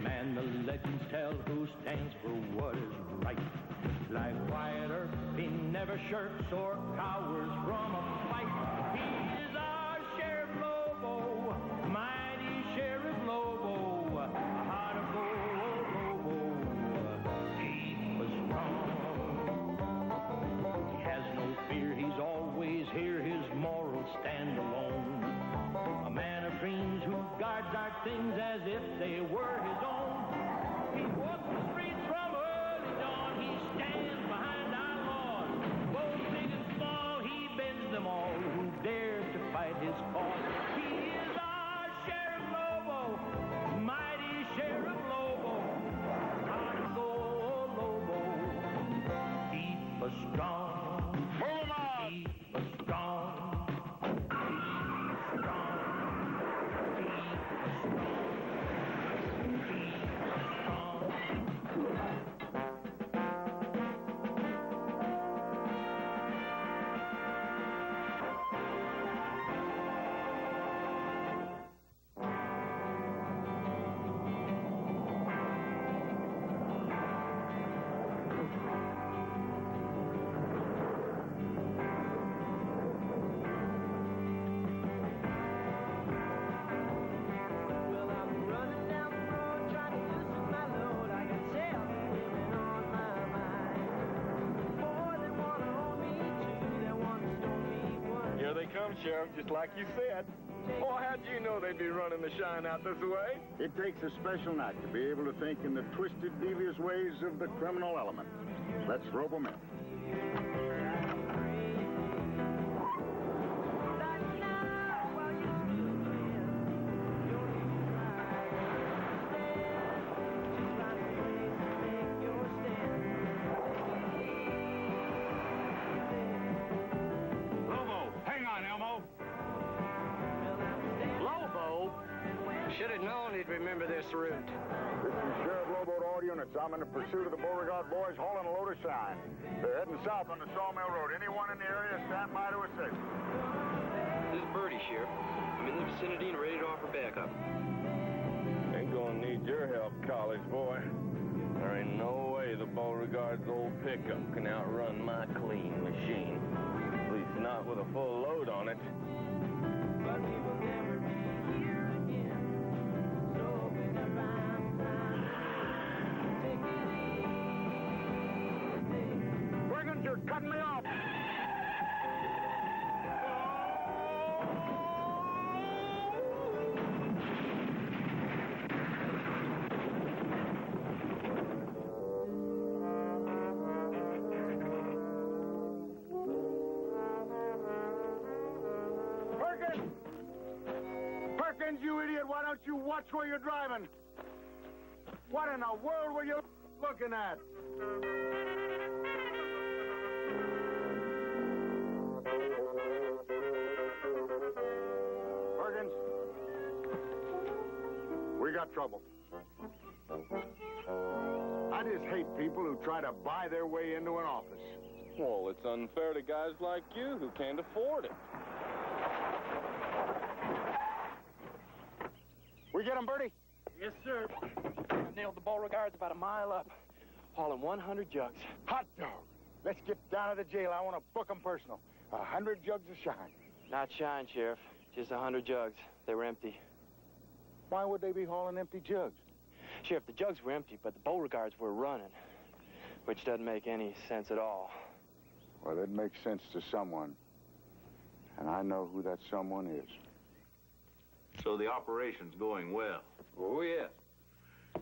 man the legends tell who stands for what is right. Like Wyatt Earp, he never shirks or cowers from a fight. He is our Sheriff Lobo, mighty Sheriff Lobo, a heart of gold, Lobo, deep but strong. He has no fear, he's always here, his morals stand alone. A man of dreams who guards our things as if they were his own. He walks the streets from early dawn, he stands behind our laws. Both big and small, he bends them all who dare to fight his cause. He is our Sheriff Lobo, mighty Sheriff Lobo, heart of gold, Lobo, deep but strong. Move him out! Deep but strong. Sheriff, just like you said. Oh, how'd you know they'd be running the shine out this way? It takes a special knack to be able to think in the twisted, devious ways of the criminal element. Let's rope 'em in. Remember this route. This is Sheriff Lobo to all units. I'm in the pursuit of the Beauregard boys hauling a load of shine. They're heading south on the Sawmill Road. Anyone in the area, stand by to assist. This is Birdie, Sheriff. I'm in the vicinity and ready to offer backup. Ain't gonna need your help, college boy. There ain't no way the Beauregard's old pickup can outrun my clean machine. At least not with a full load on it. But we will never be here again. Brigands, you're cutting me off! Perkins! Perkins, you idiot! Why don't you watch where you're driving? What in the world were you looking at? Perkins, we got trouble. I just hate people who try to buy their way into an office. Well, it's unfair to guys like you who can't afford it. We get him, Birdie? Yes, sir. Nailed the Beauregards about a mile up, hauling 100 jugs. Hot dog. Let's get down to the jail. I want to book them personal. 100 jugs of shine. Not shine, Sheriff. Just 100 jugs. They were empty. Why would they be hauling empty jugs? Sheriff, the jugs were empty, but the Beauregards were running, which doesn't make any sense at all. Well, it makes sense to someone, and I know who that someone is. So the operation's going well. Oh, yes.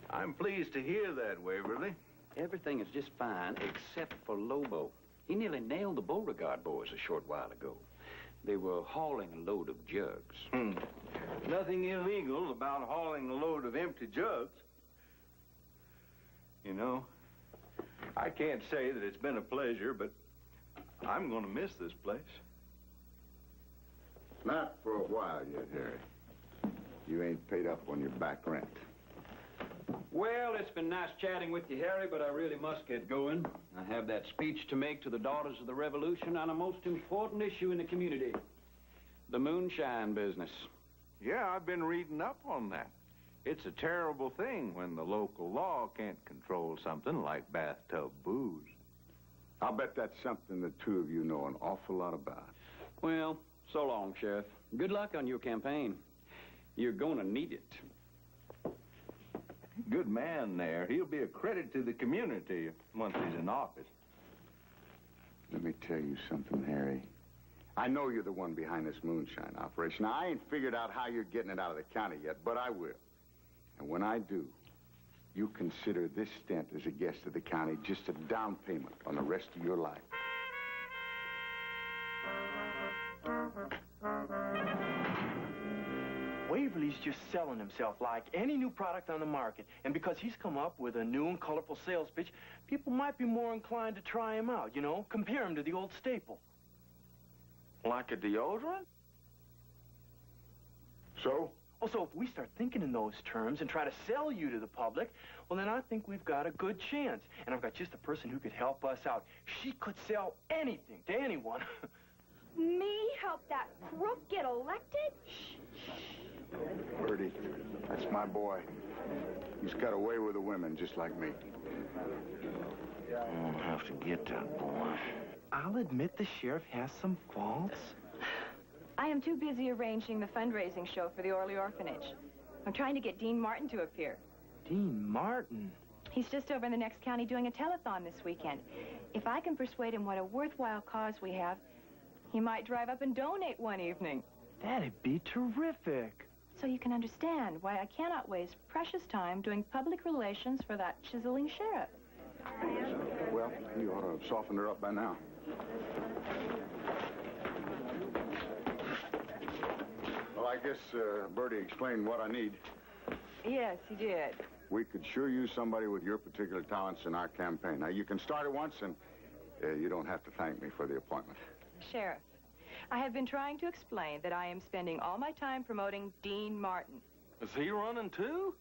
I'm pleased to hear that, Waverly. Everything is just fine except for Lobo. He nearly nailed the Beauregard boys a short while ago. They were hauling a load of jugs. Nothing illegal about hauling a load of empty jugs. You know, I can't say that it's been a pleasure, but I'm going to miss this place. Not for a while yet, Harry. You ain't paid up on your back rent. Well, it's been nice chatting with you, Harry, but I really must get going. I have that speech to make to the Daughters of the Revolution on a most important issue in the community. The moonshine business. Yeah, I've been reading up on that. It's a terrible thing when the local law can't control something like bathtub booze. I'll bet that's something the two of you know an awful lot about. Well, so long, Sheriff. Good luck on your campaign. You're gonna need it. Good man there. He'll be a credit to the community once he's in office. Let me tell you something, Harry. I know you're the one behind this moonshine operation. Now, I ain't figured out how you're getting it out of the county yet, but I will. And when I do, you consider this stint as a guest of the county just a down payment on the rest of your life. Waverly's just selling himself like any new product on the market. And because he's come up with a new and colorful sales pitch, people might be more inclined to try him out, you know, compare him to the old staple. Like a deodorant? So? Oh, so if we start thinking in those terms and try to sell you to the public, well, then I think we've got a good chance. And I've got just the person who could help us out. She could sell anything to anyone. Me help that crook get elected? Bertie, that's my boy. He's got away with the women just like me. I'll have to get that boy. I'll admit the sheriff has some faults. I am too busy arranging the fundraising show for the Orley Orphanage. I'm trying to get Dean Martin to appear. Dean Martin? He's just over in the next county doing a telethon this weekend. If I can persuade him what a worthwhile cause we have, he might drive up and donate one evening. That'd be terrific. So you can understand why I cannot waste precious time doing public relations for that chiseling sheriff. Well, you ought to have softened her up by now. Well, I guess Bertie explained what I need. Yes, he did. We could sure use somebody with your particular talents in our campaign. Now, you can start at once, and you don't have to thank me for the appointment. Sheriff, I have been trying to explain that I am spending all my time promoting Dean Martin. Is he running too?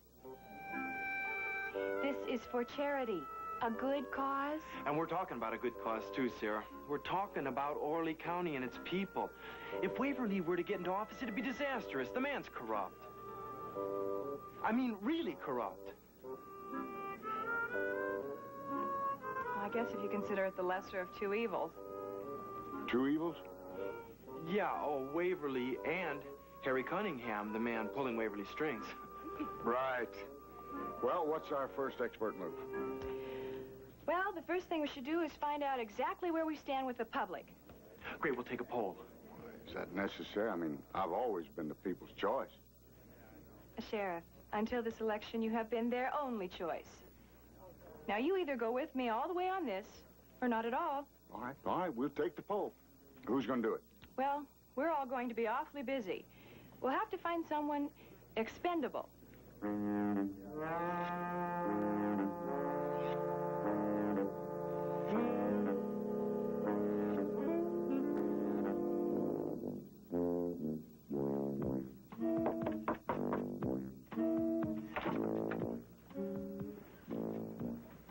This is for charity, a good cause. And we're talking about a good cause, too, Sarah. We're talking about Orley County and its people. If Waverly were to get into office, it'd be disastrous. The man's corrupt. I mean, really corrupt. I guess if you consider it the lesser of two evils. Two evils? Yeah, oh, Waverly and Harry Cunningham, the man pulling Waverly's strings. Right. Well, what's our first expert move? Well, the first thing we should do is find out exactly where we stand with the public. Great, we'll take a poll. Is that necessary? I mean, I've always been the people's choice. Sheriff, until this election, you have been their only choice. Now, you either go with me all the way on this, or not at all. All right, we'll take the poll. Who's going to do it? Well, we're all going to be awfully busy. We'll have to find someone expendable.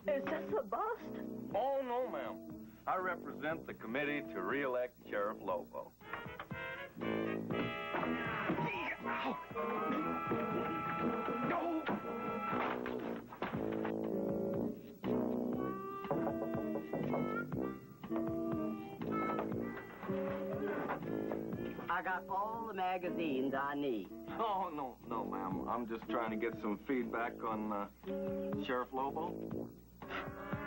Is this a bust? Oh, no, ma'am. I represent the committee to re-elect Sheriff Lobo. I got all the magazines I need. Oh, no, ma'am. I'm just trying to get some feedback on Sheriff Lobo.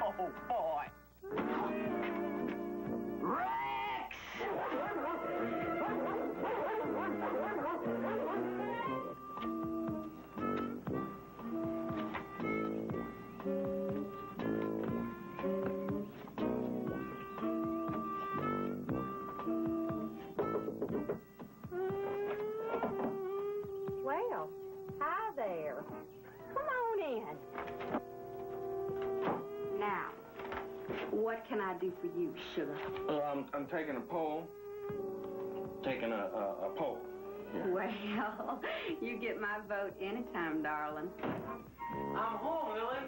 Oh, boy. Rex! Well, hi there. Come on in. Now, what can I do for you, sugar? I'm taking a poll. Taking a poll. Well, you get my vote anytime, darling. I'm home, Lily.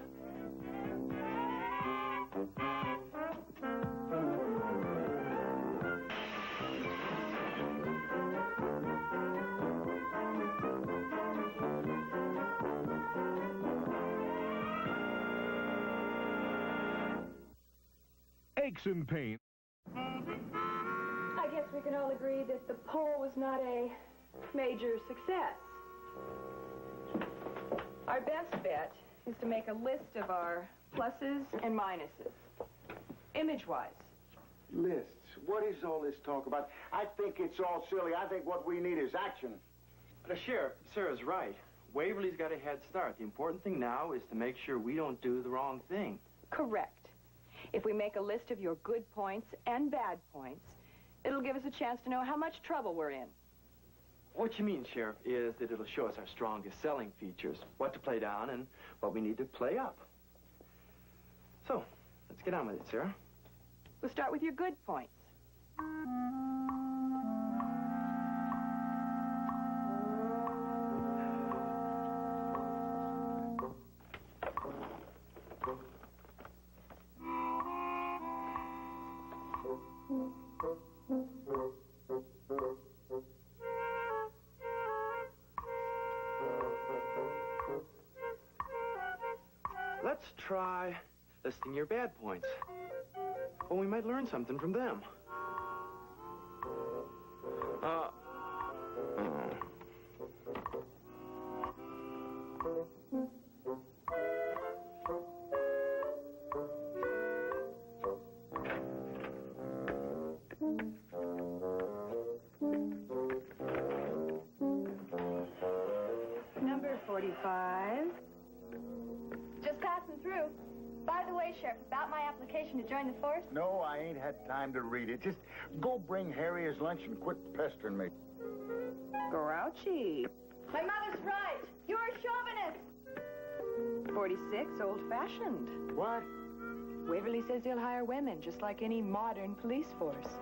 aches and pains. I guess we can all agree that the poll was not a major success. Our best bet is to make a list of our pluses and minuses, image-wise. Lists. What is all this talk about? I think it's all silly. I think what we need is action. Sheriff, Sarah's right. Waverly's got a head start. The important thing now is to make sure we don't do the wrong thing. Correct. If we make a list of your good points and bad points, it'll give us a chance to know how much trouble we're in. What you mean, Sheriff, is that it'll show us our strongest selling features, what to play down and what we need to play up. So, let's get on with it, Sarah. We'll start with your good points. Let's try listing your bad points. Well, we might learn something from them. Number 45. Just passing through. By the way, Sheriff, about my application to join the force? No, I ain't had time to read it. Just go bring Harry his lunch and quit pestering me. Grouchy. My mother's right. You're a chauvinist. 46, old-fashioned. What? Waverly says he'll hire women, just like any modern police force.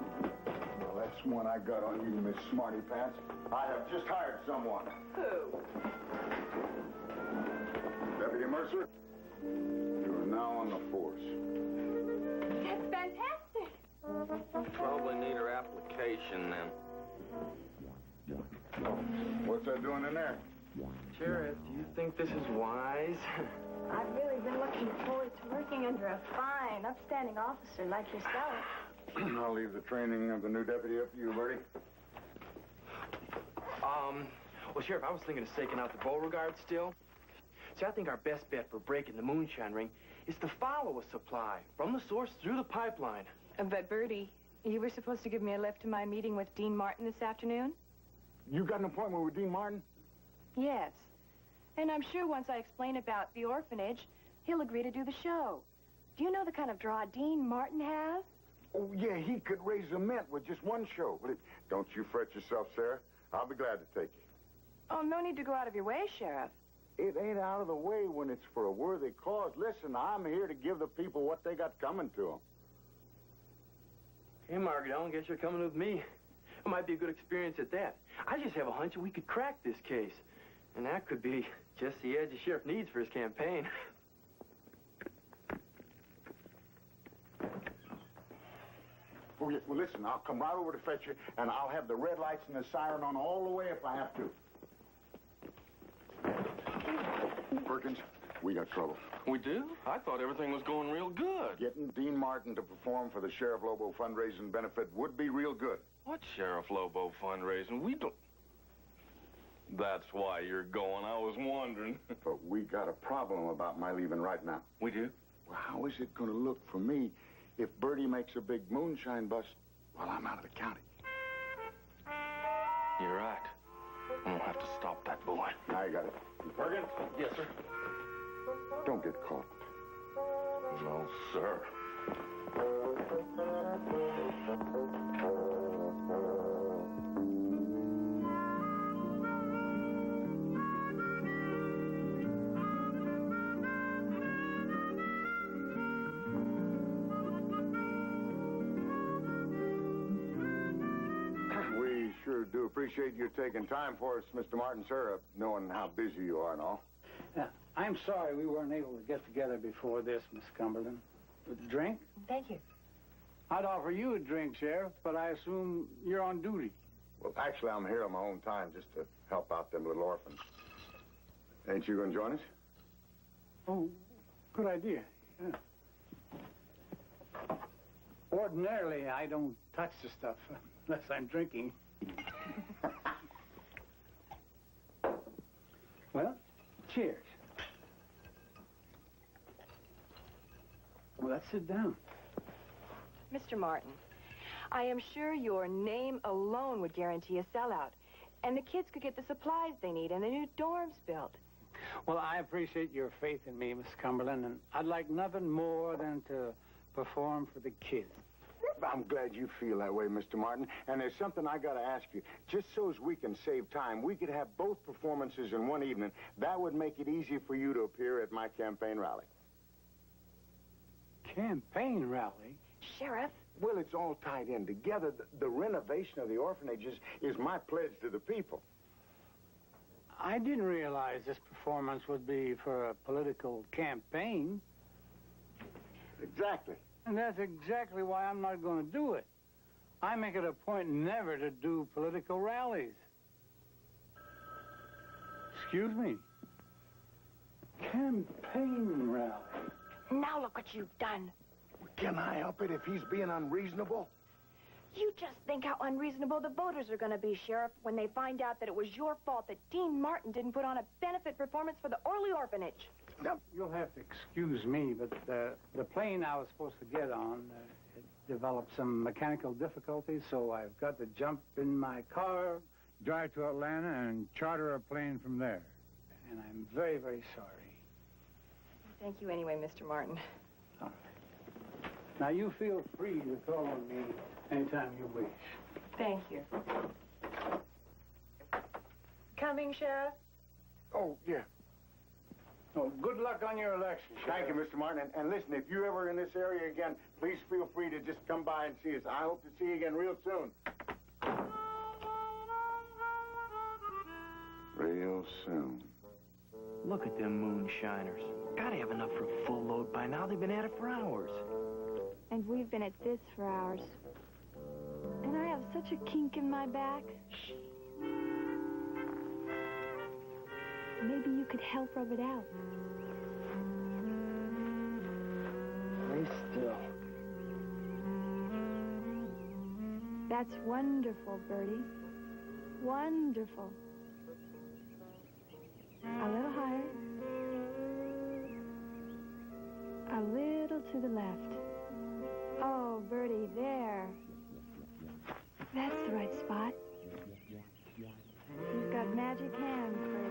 Well, that's one I got on you, Miss Smarty Pants. I have just hired someone. Who? Deputy Mercer, you are now on the force. That's fantastic. Probably need her application then. What's that doing in there? Sheriff, do you think this is wise? I've really been looking forward to working under a fine, upstanding officer like yourself. I'll leave the training of the new deputy up to you, Bertie. Well, Sheriff, I was thinking of staking out the Beauregard still. See, I think our best bet for breaking the moonshine ring is to follow a supply from the source through the pipeline. But, Bertie, you were supposed to give me a lift to my meeting with Dean Martin this afternoon? You got an appointment with Dean Martin? Yes. And I'm sure once I explain about the orphanage, he'll agree to do the show. Do you know the kind of draw Dean Martin has? Oh, yeah, he could raise a mint with just one show. But don't you fret yourself, Sarah. I'll be glad to take you. Oh, no need to go out of your way, Sheriff. It ain't out of the way when it's for a worthy cause. Listen, I'm here to give the people what they got coming to them. Hey, Margaret Ellen, guess you're coming with me. It might be a good experience at that. I just have a hunch that we could crack this case. And that could be just the edge the sheriff needs for his campaign. Oh, yeah. Well, listen, I'll come right over to fetch you, and I'll have the red lights and the siren on all the way if I have to. Perkins, we got trouble. We do? I thought everything was going real good. Getting Dean Martin to perform for the Sheriff Lobo fundraising benefit would be real good. What Sheriff Lobo fundraising? We don't... That's why you're going. I was wondering. But we got a problem about my leaving right now. We do? Well, how is it going to look for me if Bertie makes a big moonshine bust while I'm out of the county? You're right. We'll have to stop that boy. I got it. Perkins? Yes, sir. Don't get caught. No, sir. We sure do appreciate you taking time for us, Mr. Martin, sir, knowing how busy you are and all. I'm sorry we weren't able to get together before this, Miss Cumberland. With a drink? Thank you. I'd offer you a drink, Sheriff, but I assume you're on duty. Well, actually, I'm here on my own time just to help out them little orphans. Ain't you going to join us? Oh, good idea. Yeah. Ordinarily, I don't touch the stuff unless I'm drinking. Well, cheers. Well, let's sit down. Mr. Martin, I am sure your name alone would guarantee a sellout. And the kids could get the supplies they need and the new dorms built. Well, I appreciate your faith in me, Miss Cumberland, and I'd like nothing more than to perform for the kids. I'm glad you feel that way, Mr. Martin. And there's something I got to ask you. Just so as we can save time, we could have both performances in one evening. That would make it easy for you to appear at my campaign rally. Campaign rally? Sheriff? Well, it's all tied in together. The renovation of the orphanages is my pledge to the people. I didn't realize this performance would be for a political campaign. Exactly. And that's exactly why I'm not going to do it. I make it a point never to do political rallies. Excuse me. Campaign rally. Now look what you've done. Can I help it if he's being unreasonable? You just think how unreasonable the voters are going to be, Sheriff, when they find out that it was your fault that Dean Martin didn't put on a benefit performance for the Orly Orphanage. Now, you'll have to excuse me, but the plane I was supposed to get on it developed some mechanical difficulties, so I've got to jump in my car, drive to Atlanta, and charter a plane from there. And I'm very, very sorry. Thank you anyway, Mr. Martin. All right. Now, you feel free to call on me anytime you wish. Thank you. Coming, Sheriff? Oh, yeah. Oh, good luck on your election, Sheriff. Thank you, Mr. Martin. And listen, if you're ever in this area again, please feel free to just come by and see us. I hope to see you again real soon. Real soon. Look at them moonshiners. Gotta have enough for a full load by now. They've been at it for hours. And we've been at this for hours. And I have such a kink in my back. Maybe you could help rub it out. Lay still. That's wonderful, Bertie. Wonderful. A little higher. A little to the left. Oh, Bertie, there. That's the right spot. You've got magic hands, Bertie.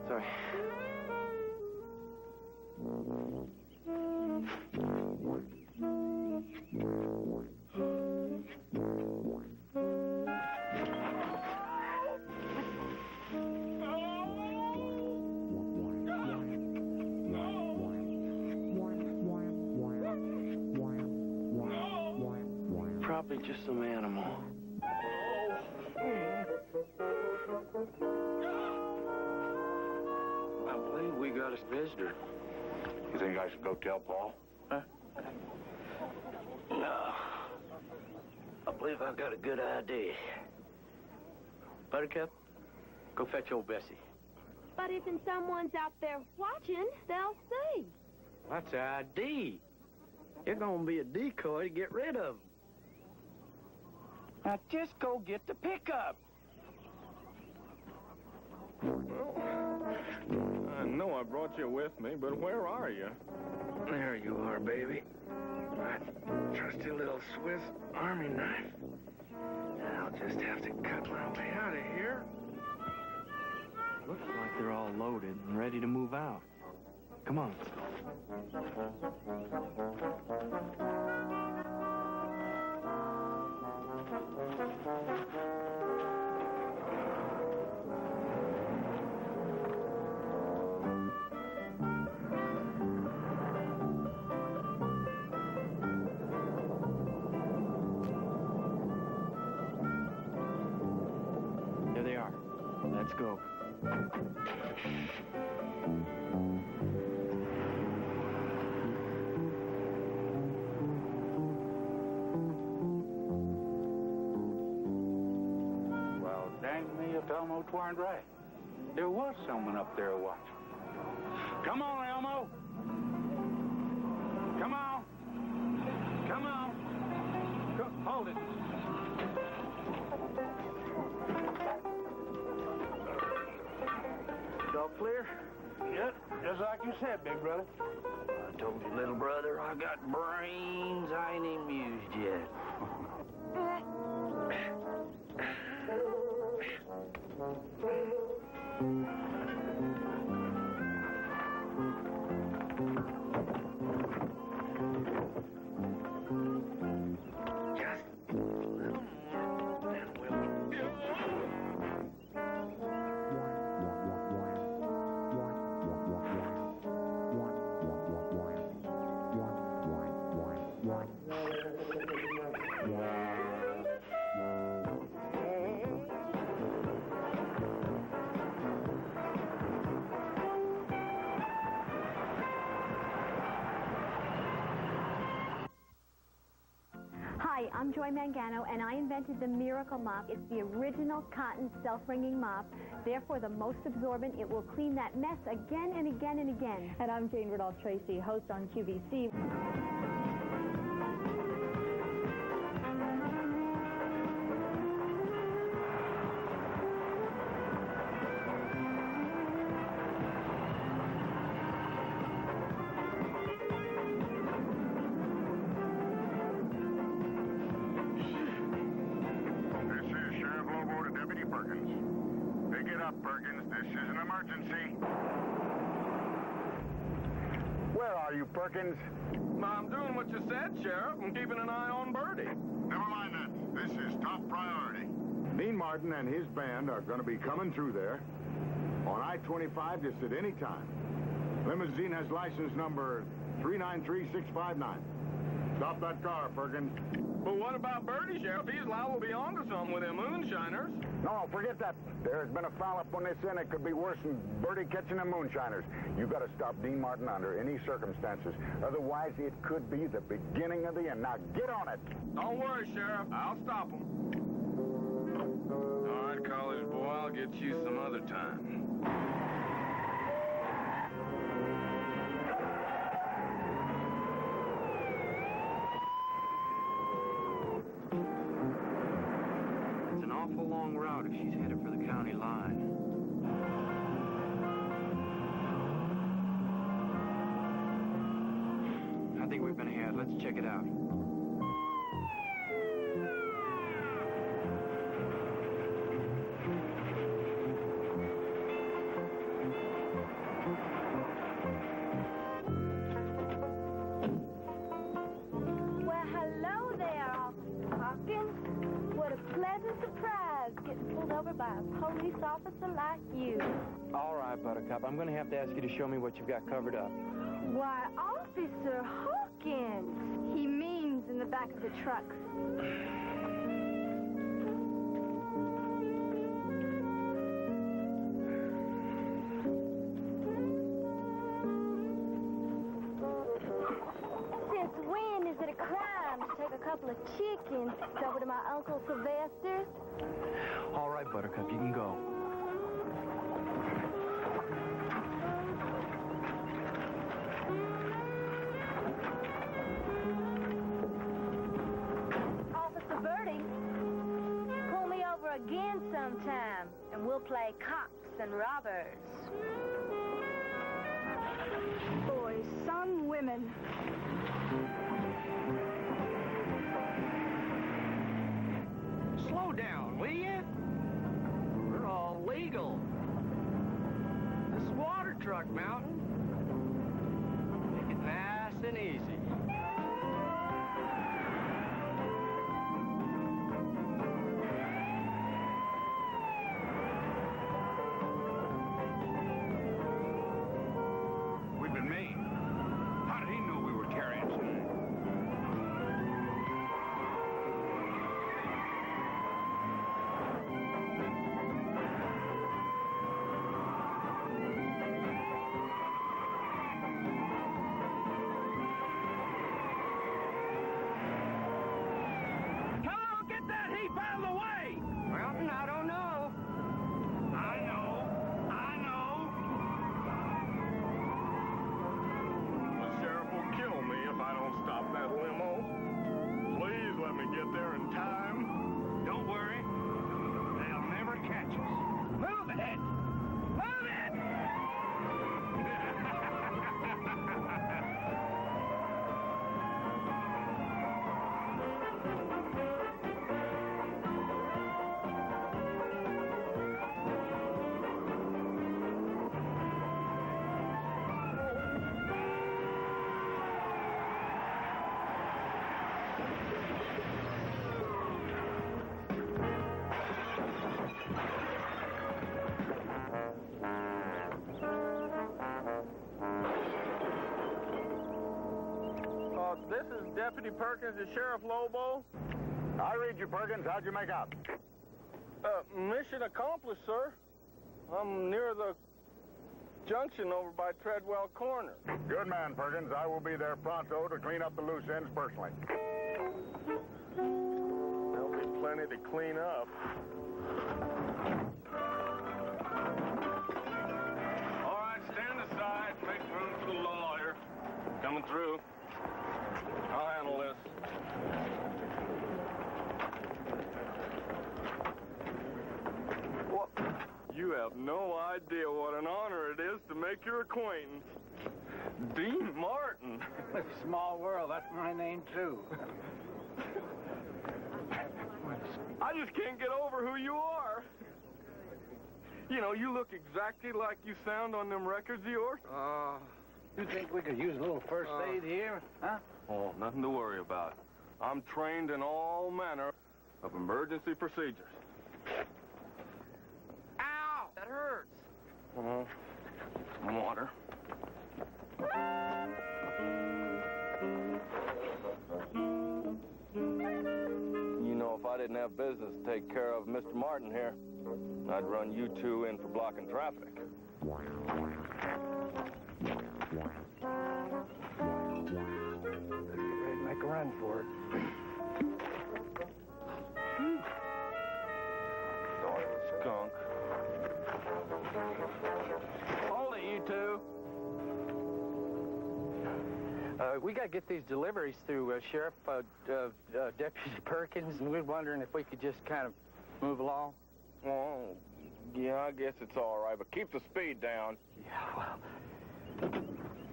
Sorry. Probably just some animal. I believe we got a visitor. You think I should go tell Paul? Huh? No. I believe I've got a good idea. Buttercup, go fetch old Bessie. But if someone's out there watching, they'll see. That's the ID. You're gonna be a decoy to get rid of them. Now just go get the pickup. Well, I know I brought you with me, but where are you? There you are, baby. My trusty little Swiss Army knife. I'll just have to cut my way out of here. Looks like they're all loaded and ready to move out. Come on. Let's go. Well, dang me if Elmo twarn't right. There was someone up there watching. Come on, Elmo. Come on. Come on. Hold it. All clear? Yep, just like you said, big brother. I told you, little brother, I got brains I ain't even used yet. Hi, I'm Joy Mangano, and I invented the Miracle Mop. It's the original cotton self-wringing mop. Therefore, the most absorbent. It will clean that mess again and again and again. And I'm Jane Rudolph Tracy, host on QVC. Perkins? I'm doing what you said, Sheriff. I'm keeping an eye on Birdie. Never mind that. This is top priority. Dean Martin and his band are going to be coming through there on I-25 just at any time. Limousine has license number 393659. Stop that car, Perkins. But what about Birdie, Sheriff? He's liable to be onto something with them moonshiners. No, forget that. There's been a foul up on this end. It could be worse than Birdie catching them moonshiners. You got to stop Dean Martin under any circumstances. Otherwise, it could be the beginning of the end. Now, get on it. Don't worry, Sheriff. I'll stop him. All right, college boy, I'll get you some other time. Awful long route if she's headed for the county line. I think we've been had. Let's check it out. Well, hello there, Officer Hawkins. What a pleasant surprise getting pulled over by a police officer like you. All right, Buttercup. I'm going to have to ask you to show me what you've got covered up. Why, Officer Hawkins. He means in the back of the truck. Since when is it a crime to take a couple of chickens over to my Uncle Sylvester's? All right, Buttercup, you can go. Officer Birdie, pull me over again sometime, and we'll play cops and robbers. Boys, some women. Slow down, will you? We're all legal. This is water truck, Mountain. Make it nice and easy. We've been made. How did he know we were carrying something? this is Deputy Perkins to Sheriff Lobo. I read you, Perkins. How'd you make out? Mission accomplished, sir. I'm near the junction over by Treadwell Corner. Good man, Perkins. I will be there pronto to clean up the loose ends personally. There'll be plenty to clean up. All right, stand aside. Make room for the lawyer. Coming through. I'll handle this. What? You have no idea what an honor it is to make your acquaintance. Dean Martin. Small world, that's my name, too. I just can't get over who you are. You know, you look exactly like you sound on them records of yours. You think we could use a little first aid here, huh? Oh, nothing to worry about. I'm trained in all manner of emergency procedures. Ow! That hurts. Some water. You know, if I didn't have business to take care of Mr. Martin here, I'd run you two in for blocking traffic. Make a run for it. Skunk. Hold it, you two. We got to get these deliveries through, Sheriff, Deputy Perkins, and we're wondering if we could just kind of move along. Well, yeah, I guess it's all right, but keep the speed down. Yeah, well...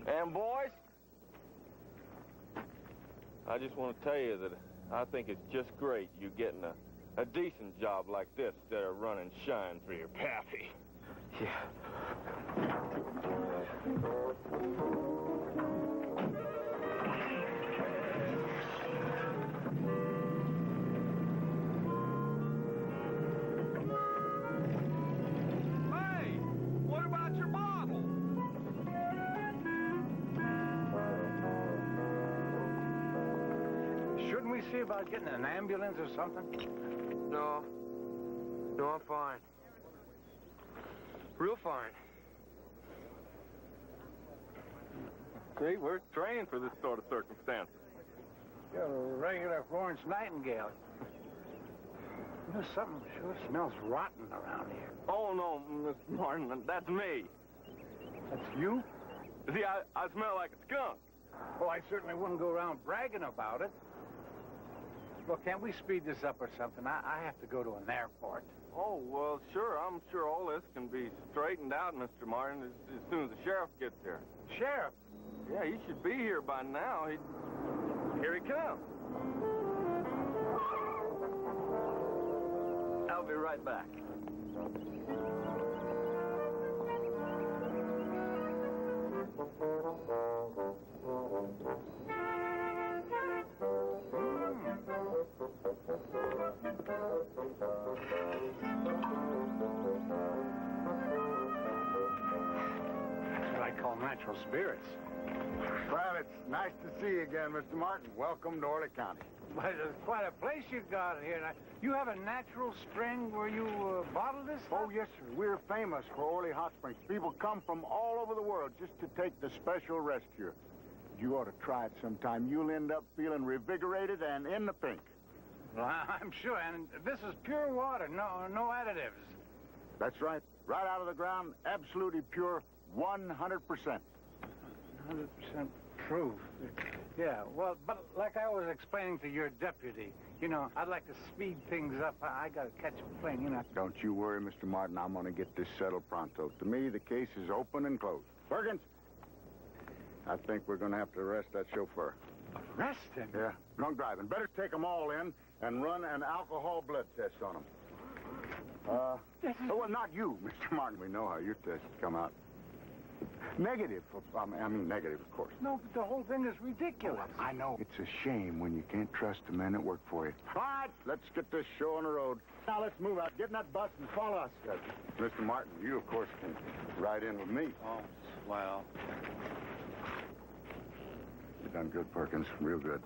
And boys, I just want to tell you that I think it's just great you getting a decent job like this instead of running shine for your pappy. Yeah. Hey, what about your bottle? Shouldn't we see about getting an ambulance or something? No, I'm fine. Real fine. See, we're trained for this sort of circumstance. You're a regular Florence Nightingale. You know, something sure smells rotten around here. Oh, no, Mr. Martin, that's me. That's you? See, I smell like a skunk. Well, I certainly wouldn't go around bragging about it. Look, can't we speed this up or something? I have to go to an airport. Oh, well, sure. I'm sure all this can be straightened out, Mr. Martin, as soon as the sheriff gets here. Sheriff? Yeah, he should be here by now. Here he comes. I'll be right back. That's what I call natural spirits. Well, it's nice to see you again, Mr. Martin. Welcome to Orly County. But it's quite a place you got here. Now, you have a natural spring where you bottle this stuff? Oh, yes, sir. We're famous for Orly Hot Springs. People come from all over the world just to take the special rest here. You ought to try it sometime. You'll end up feeling revigorated and in the pink. Well, I'm sure. And this is pure water, no additives. That's right. Right out of the ground, absolutely pure, 100%. 100% proof. Yeah, well, but like I was explaining to your deputy, you know, I'd like to speed things up. I got to catch a plane, you know. Don't you worry, Mr. Martin. I'm going to get this settled pronto. To me, the case is open and closed. Perkins, I think we're going to have to arrest that chauffeur. Arrest him? Yeah, drunk driving. Better take them all in and run an alcohol blood test on them. Oh, well, not you, Mr. Martin. We know how your tests come out. Negative. I mean, negative, of course. No, but the whole thing is ridiculous. Oh, I know. It's a shame when you can't trust the men that work for you. All right, let's get this show on the road. Now, let's move out. Get in that bus and follow us. Mr. Martin, you, of course, can ride in with me. Oh, well. You done good, Perkins. Real good.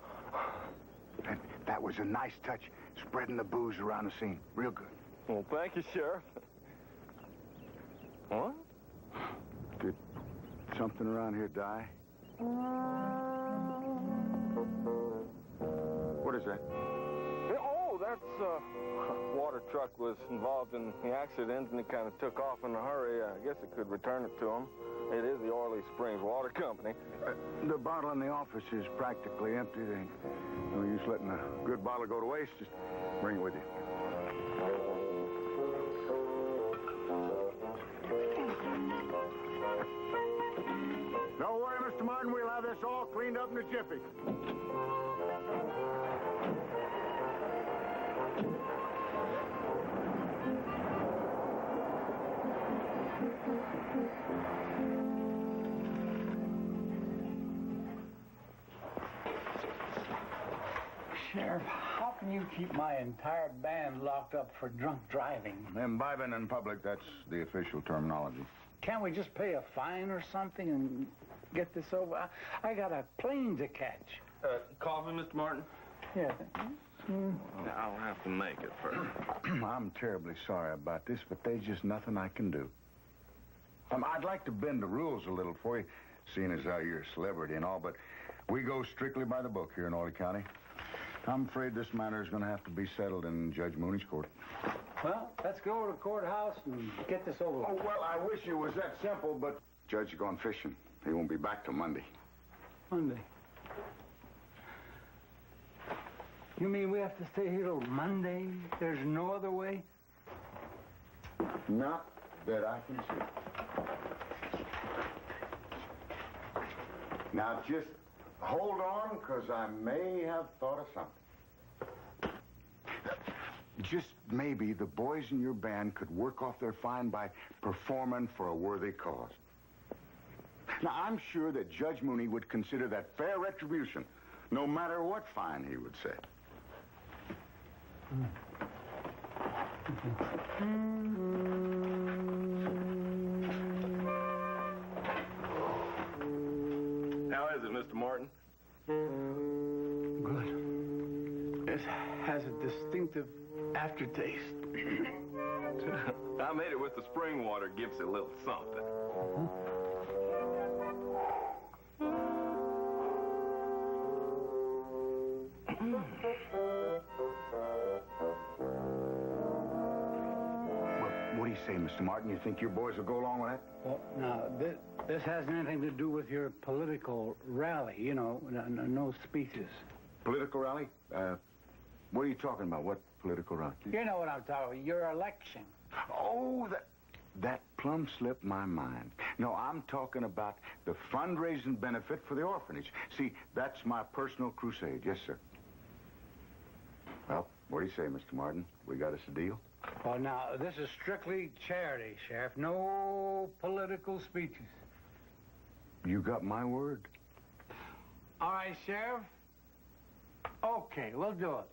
And that was a nice touch, spreading the booze around the scene. Real good. Well, thank you, Sheriff. What? Did something around here die? What is that? Oh, that's, water truck was involved in the accident, and it kind of took off in a hurry. I guess it could return it to him. It is the Orley Springs Water Company. The bottle in the office is practically empty. They no use letting a good bottle go to waste. Just bring it with you. Don't worry, Mr. Martin. We'll have this all cleaned up in a jiffy. Sheriff, how can you keep my entire band locked up for drunk driving? Imbibing in public, that's the official terminology. Can't we just pay a fine or something and get this over? I got a plane to catch. Coffee, Mr. Martin? Yeah. I'll have to make it first. I'm terribly sorry about this, but there's just nothing I can do. I'd like to bend the rules a little for you, seeing as how you're a celebrity and all, but we go strictly by the book here in Orley County. I'm afraid this matter is going to have to be settled in Judge Mooney's court. Well, let's go to the courthouse and get this over with. Oh, well, I wish it was that simple, but Judge is going fishing. He won't be back till Monday. Monday? You mean we have to stay here till Monday? There's no other way? Not that I can see. Now, just hold on, because I may have thought of something. Just maybe the boys in your band could work off their fine by performing for a worthy cause. Now, I'm sure that Judge Mooney would consider that fair retribution, no matter what fine he would set. How is it, Mr. Martin? Good. It has a distinctive aftertaste. I made it with the spring water. Gives it a little something. What do you say, Mr. Martin? You think your boys will go along with that? Well, now, this has anything to do with your political rally, you know, no speeches. Political rally? What are you talking about? What political rally? You know what I'm talking about, your election. Oh, that plumb slipped my mind. No, I'm talking about the fundraising benefit for the orphanage. See, that's my personal crusade. Yes, sir. Well, what do you say, Mr. Martin? We got us a deal? Well, now, this is strictly charity, Sheriff. No political speeches. You got my word? All right, Sheriff. Okay, we'll do it.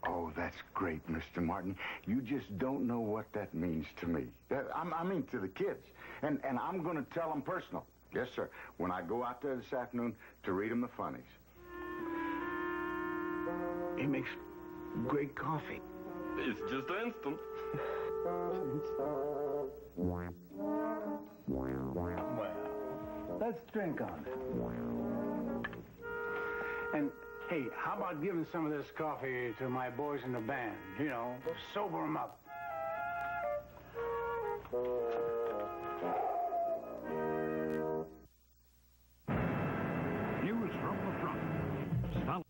Oh, that's great, Mr. Martin. You just don't know what that means to me. I mean, to the kids. And I'm going to tell them personal. Yes, sir. When I go out there this afternoon to read them the funnies. He makes great coffee. It's just instant. Well, let's drink on it. And, hey, how about giving some of this coffee to my boys in the band? You know, sober them up. News from the front.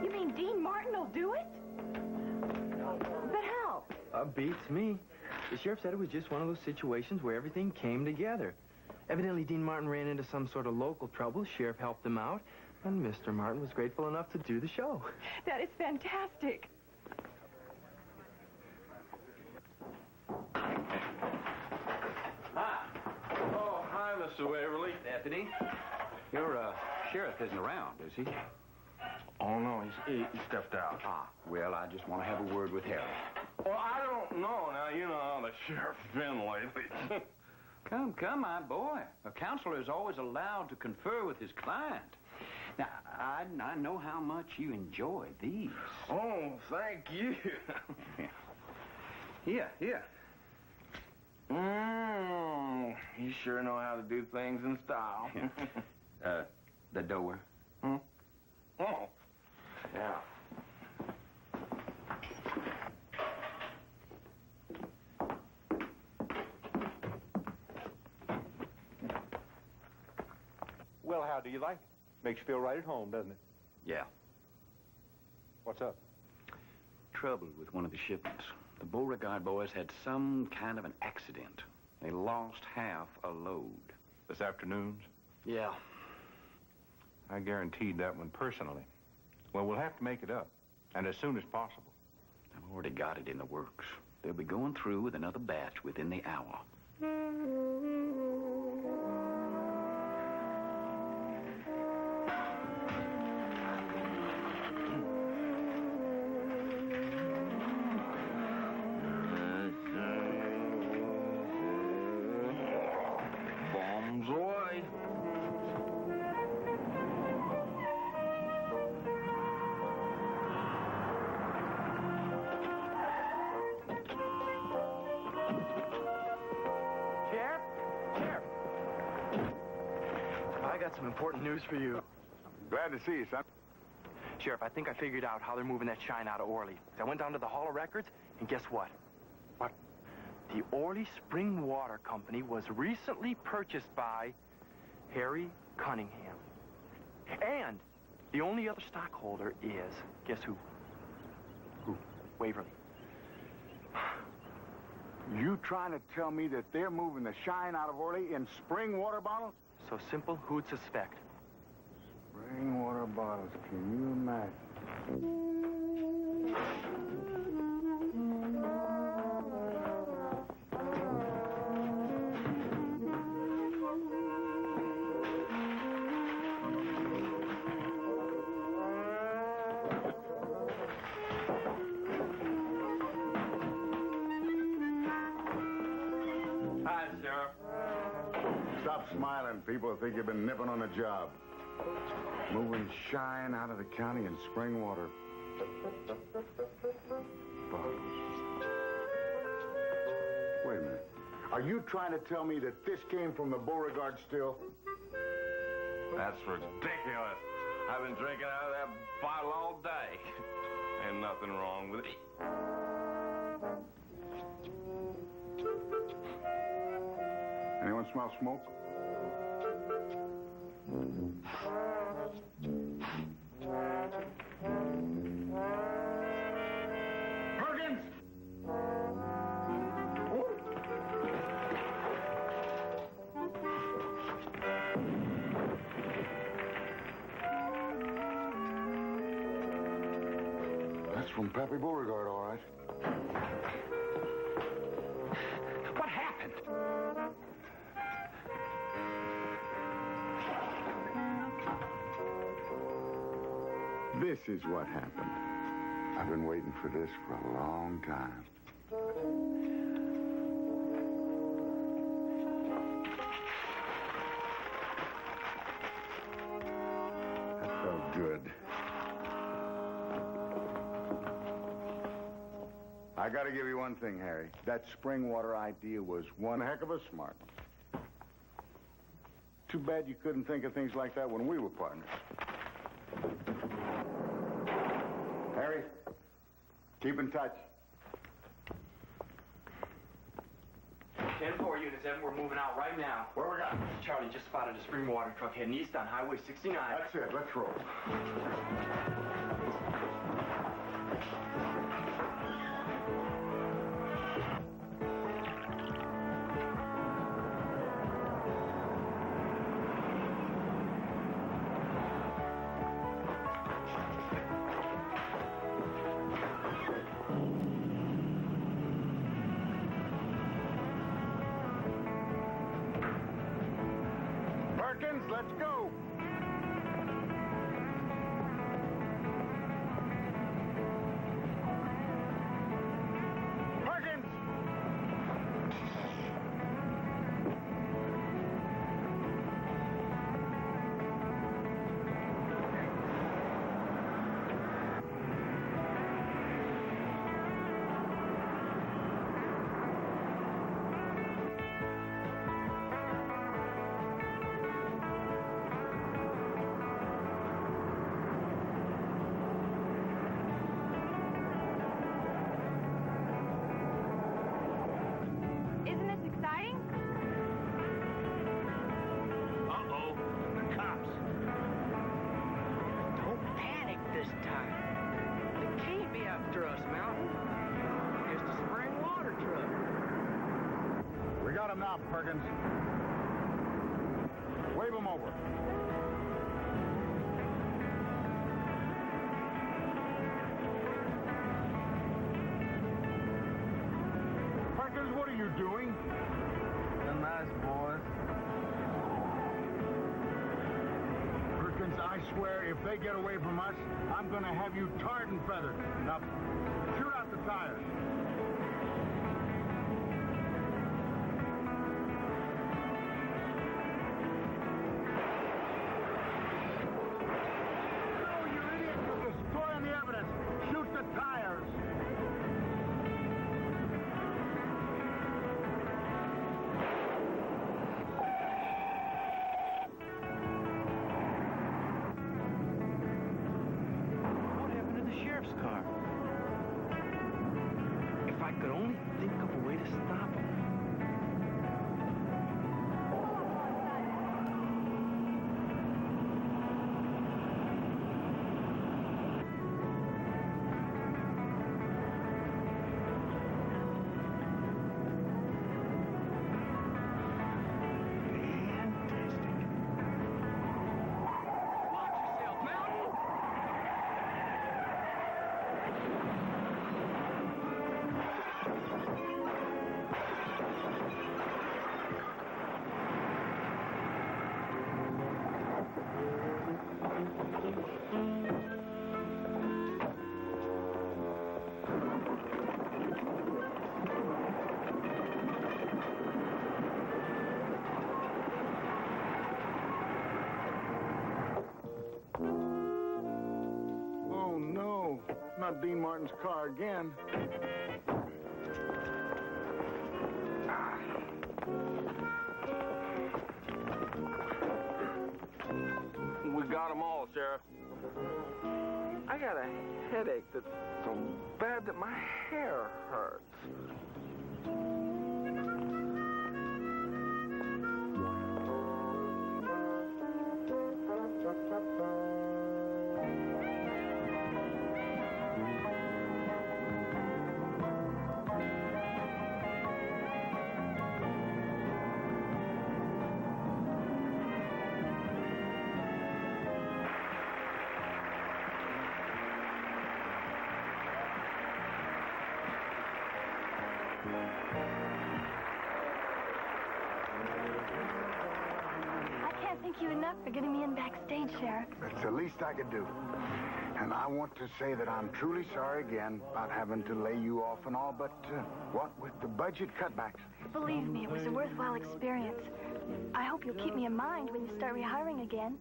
You mean Dean Martin will do it? But how? Beats me. The sheriff said it was just one of those situations where everything came together. Evidently, Dean Martin ran into some sort of local trouble. Sheriff helped him out, and Mr. Martin was grateful enough to do the show. That is fantastic. Hi. Oh, hi, Mr. Waverly. Deputy, your sheriff isn't around, is he? Oh, no, he stepped out. Ah, well, I just want to have a word with Harry. Well, I don't know. Now, you know how the sheriff's been lately. Come, my boy. A counselor is always allowed to confer with his client. Now, I know how much you enjoy these. Oh, thank you. Here. You sure know how to do things in style. The door. Oh, yeah. Well, how do you like it? Makes you feel right at home, doesn't it? Yeah. What's up? Trouble with one of the shipments. The Beauregard boys had some kind of an accident. They lost half a load. This afternoon's? Yeah. I guaranteed that one personally. Well, we'll have to make it up, and as soon as possible. I've already got it in the works. They'll be going through with another batch within the hour. Bombs away. Sheriff? I got some important news for you. Glad to see you, son. Sheriff, I think I figured out how they're moving that shine out of Orly. I went down to the Hall of Records, and guess what? What? The Orly Spring Water Company was recently purchased by Harry Cunningham. And the only other stockholder is, guess who? Who? Waverly. You trying to tell me that they're moving the shine out of Orly in spring water bottles? So simple, who'd suspect? Spring water bottles, can you imagine? Hi, Sheriff. Stop smiling. People think you've been nipping on the job. Moving shine out of the county in spring water bottles. Wait a minute. Are you trying to tell me that this came from the Beauregard still? That's ridiculous. I've been drinking out of that bottle all day. Ain't nothing wrong with it. Anyone smell smoke? Perkins! That's from Pappy Beauregard, all right. What happened? This is what happened. I've been waiting for this for a long time. That felt good. I gotta give you one thing, Harry. That spring water idea was one heck of a smart one. Too bad you couldn't think of things like that when we were partners. Harry, keep in touch. 10-4 Unit 7, we're moving out right now. Where we got? Charlie just spotted a spring water truck heading east on Highway 69. That's it. Let's roll. Perkins, let's go. him now, Perkins. Wave him over. Perkins, what are you doing? They're nice boys. Perkins, I swear, if they get away from us, I'm going to have you tarred and feathered. Now, shoot out the tires. No, you idiot! You're destroying the evidence. Shoot the tires. What happened to the sheriff's car? If I could only think of a way to stop him. Oh, no. Not Dean Martin's car again. We got them all, Sheriff. I got a headache that's so bad that my hair hurts. I can't thank you enough for getting me in backstage, Sheriff. It's the least I could do. And I want to say that I'm truly sorry again about having to lay you off and all, but what with the budget cutbacks? Believe me, it was a worthwhile experience. I hope you'll keep me in mind when you start rehiring again.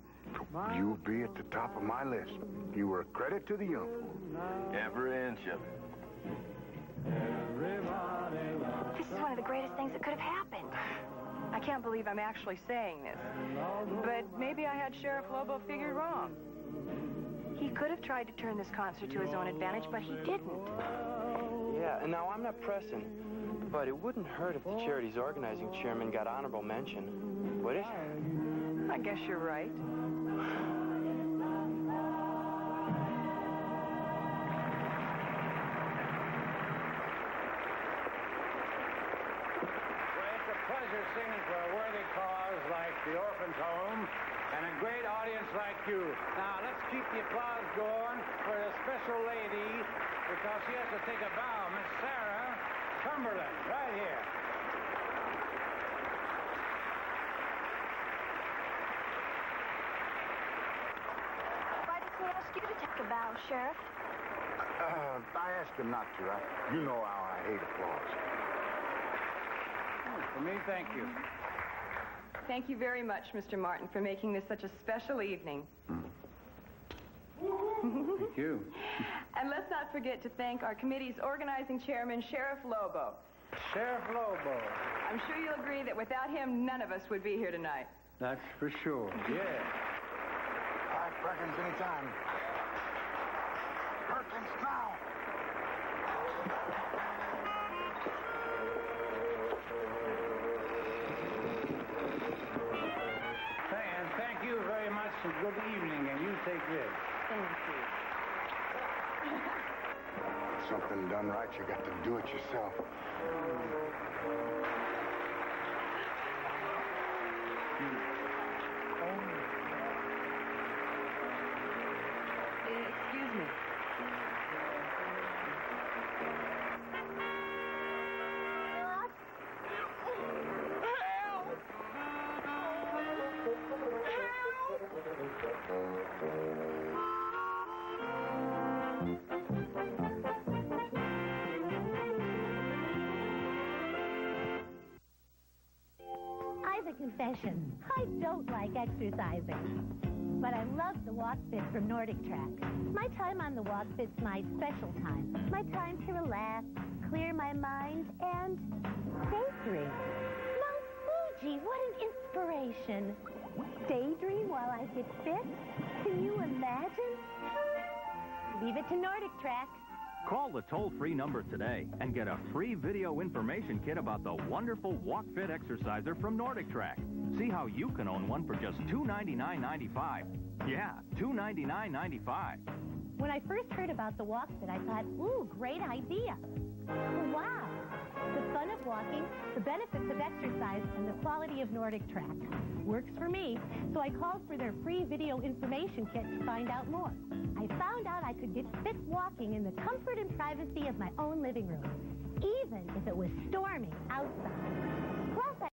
You'll be at the top of my list. You were a credit to the uniform. Every inch of it. This is one of the greatest things that could have happened. I can't believe I'm actually saying this. But maybe I had Sheriff Lobo figured wrong. He could have tried to turn this concert to his own advantage, but he didn't. Yeah, and now I'm not pressing, but it wouldn't hurt if the charity's organizing chairman got honorable mention, would it? I guess you're right. It's a pleasure singing for a worthy cause like the Orphans Home and a great audience like you. Now, let's keep the applause going for a special lady because she has to take a bow. Miss Sarah Cumberland, right here. Why did they ask you to take a bow, Sheriff? I asked him not to. You know how I hate applause. For me, thank you. Thank you very much, Mr. Martin, for making this such a special evening. Thank you. And let's not forget to thank our committee's organizing chairman, Sheriff Lobo. Sheriff Lobo. I'm sure you'll agree that without him, none of us would be here tonight. That's for sure. Yeah. All right, Perkins, anytime. Perkins, now. And thank you very much and good evening, and you take this. Thank you. Something done right, you got to do it yourself. confession. I don't like exercising. But I love the Walk Fit from Nordic Track. My time on the Walk Fit's my special time. My time to relax, clear my mind, and daydream. Mount Fuji, what an inspiration. Daydream while I get fit? Can you imagine? Leave it to Nordic Track. Call the toll-free number today and get a free video information kit about the wonderful Walk Fit exerciser from Nordic Track. See how you can own one for just $299.95. Yeah, $299.95. When I first heard about the Walk Fit, I thought, ooh, great idea. Wow. The fun of walking, the benefits of exercise, and the quality of Nordic Track. Works for me, so I called for their free video information kit to find out more. I found out I could get fit walking in the comfort and privacy of my own living room, even if it was storming outside.